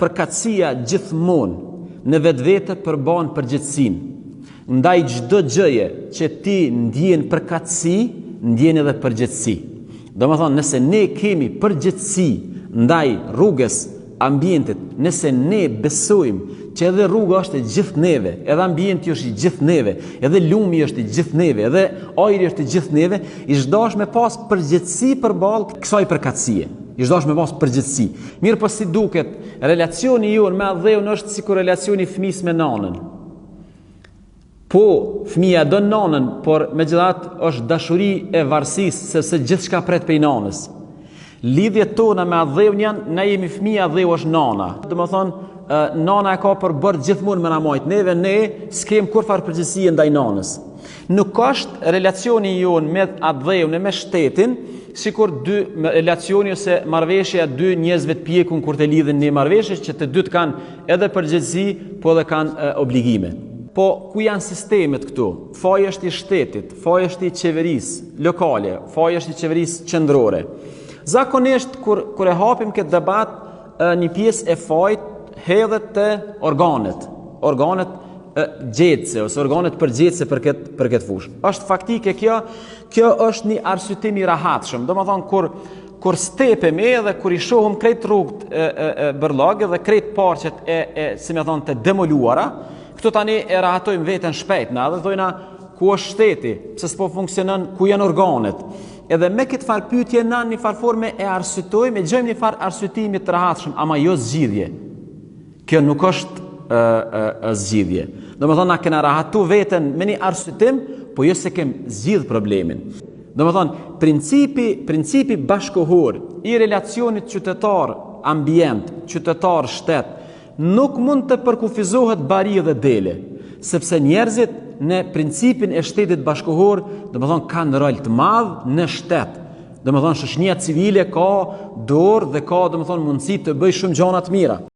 përkatësia gjithmonë në vetvete përbën përgjithësinë. Ndaj çdo gjëje që ti ndjen përkatësi, ndjen edhe përgjithësi. Domethënë, nëse ne kemi përgjithësi ndaj rrugës, ambientit, nëse ne besojmë që edhe rruga është e gjithë neve, edhe ambienti është i gjithë neve, edhe lumi është i gjithë neve, edhe ajri është i gjithë neve, i çdosh me pas përgjithësi përballë kësaj përkatësie. I çdosh me pas përgjithësi. Mirë, po si duket, relacioni jon me Dheun është sikur relacioni i fëmisë me nanën. Po, fëmia do nanën, por megjithatë është dashuri e varësisë, sepse gjithçka pret prej nanës. Lidhjet tona me Dheun janë, ne jemi fëmija, Dheu është nana. Domethënë, nana e ka përbërë gjithmonë me na majt neve, ne s'kem kurfar përgjegjësie ndaj nanës. Nuk është relacioni jon me Dheun e me shtetin, sikur dy relacioni ose marrëveshja dy njerëzve të pjekun kur të lidhen në marrëveshje, që të dytë kanë edhe përgjegjësi, po edhe kanë obligime. Po ku janë sistemet këtu? Faji është i shtetit, faji është i qeverisë lokale, faji është i qeverisë qendrore. Zakonisht kur e hapim këtë debat, një pjesë e fajit hedhet te organet gjetse ose organet përgjithëse për këtë fushë. Është faktike kjo është një arsyetim i rahatshëm. Domethënë kur stepemi edhe kur i shohim krejt rrugët e bërllogë dhe krejt parqet si më thon të demoluara, këtu tani e rahatojmë veten shpejt, na dhe thojna ku është shteti, pse s'po funksionon, ku janë organet. Edhe me këtë farë pyetje na një farë forme e arsyetojmë, e gjejmë një farë arsyetimi të rahatshëm, ama jo zgjidhje. Kjo nuk është zgjidhje. Domethënë na kena rahatu veten me një arsyetim, po jo se kem zgjidh problemin. Domethënë principi bashkohor i relacionit qytetar-ambient, qytetar-shtet nuk mund të përkufizohet bari dhe dele, sepse njerëzit në principin e shtetit bashkohor, domethënë kanë rol të madh në shtet. Domethënë shoqënia civile ka dorë dhe ka domethënë mundësi të bëjë shumë gjëra të mira.